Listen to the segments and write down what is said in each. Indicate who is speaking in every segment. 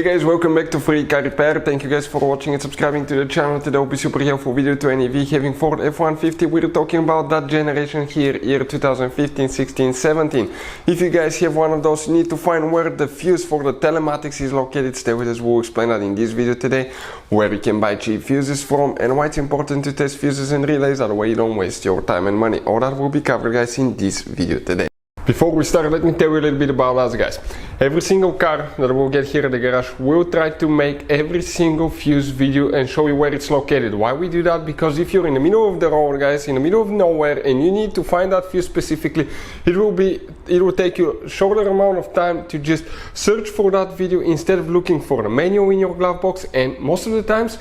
Speaker 1: Hey guys, welcome back to Free Car Repair. Thank you guys for watching and subscribing to the channel. Today will be super helpful video to any of you having Ford F-150. We're talking about that generation here, year 2015, 16, 17. If you guys have one of those, you need to find where the fuse for the telematics is located. Stay with us, we'll explain that in this video today, where you can buy cheap fuses from and why it's important to test fuses and relays, that way you don't waste your time and money. All that will be covered guys in this video today. Before we start, let me tell you a little bit about us guys. Every single car that we'll get here at the garage, we'll try to make every single fuse video and show you where it's located. Why we do that? Because if you're in the middle of the road guys, in the middle of nowhere, and you need to find that fuse specifically, it will take you a shorter amount of time to just search for that video instead of looking for the manual in your glove box. And most of the times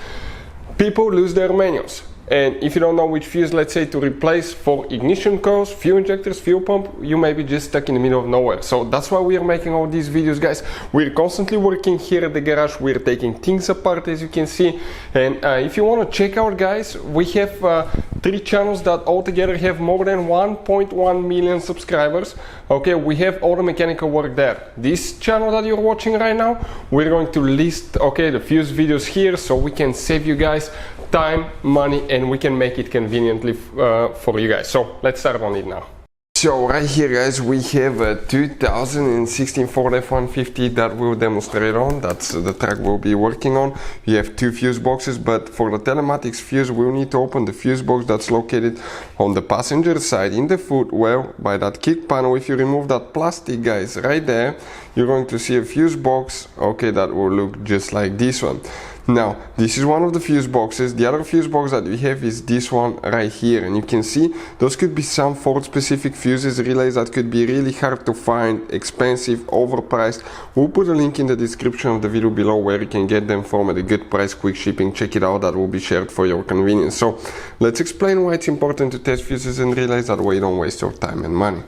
Speaker 1: people lose their manuals. And if you don't know which fuse, let's say, to replace for ignition coils, fuel injectors, fuel pump, you may be just stuck in the middle of nowhere. So that's why we are making all these videos guys. We're constantly working here at the garage. We're taking things apart, as you can see. And if you want to check out guys, we have 3 channels that altogether have more than 1.1 million subscribers. Okay, we have all the mechanical work there. This channel that you're watching right now, we're going to list the fuse videos here, so we can save you guys time, money, and we can make it conveniently for you guys. So let's start on it now. So right here guys, we have a 2016 Ford F-150 that we'll demonstrate on. That's the truck we'll be working on. We have 2 fuse boxes, but for the telematics fuse, we'll need to open the fuse box that's located on the passenger side in the footwell by that kick panel. If you remove that plastic guys right there, you're going to see a fuse box, that will look just like this one. Now, this is one of the fuse boxes. The other fuse box that we have is this one right here, and you can see those could be some Ford specific fuses, relays that could be really hard to find, expensive, overpriced. We'll put a link in the description of the video below where you can get them from at a good price, quick shipping. Check it out, that will be shared for your convenience. So let's explain why it's important to test fuses and relays, that way you don't waste your time and money.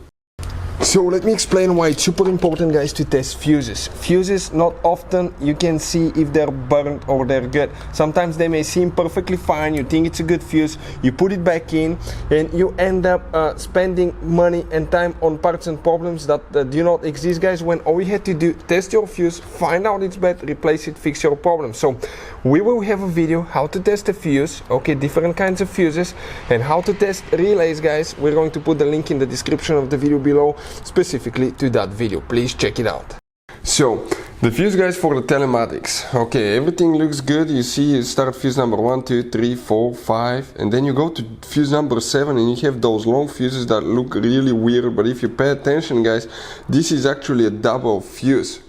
Speaker 1: So let me explain why it's super important guys to test fuses. Fuses, not often you can see if they're burnt or they're good. Sometimes they may seem perfectly fine, you think it's a good fuse, you put it back in, and you end up spending money and time on parts and problems that do not exist guys, when all you had to do, test your fuse, find out it's bad, replace it, fix your problem. So we will have a video how to test a fuse, different kinds of fuses, and how to test relays guys. We're going to put the link in the description of the video below specifically to that video. Please check it out. So the fuse guys for the telematics, everything looks good. You see, you start fuse number 1, 2, 3, 4, 5, and then you go to fuse number 7 and you have those long fuses that look really weird, but if you pay attention guys, this is actually a double fuse.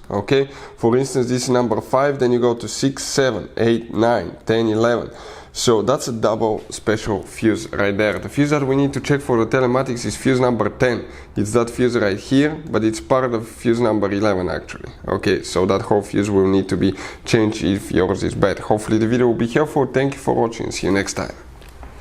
Speaker 1: For instance, this is number 5, then you go to 6, 7, 8, 9, 10, 11. So that's a double special fuse right there. The fuse that we need to check for the telematics is fuse number 10. It's that fuse right here, but it's part of fuse number 11 actually. So that whole fuse will need to be changed if yours is bad. Hopefully the video will be helpful. Thank you for watching. See you next time.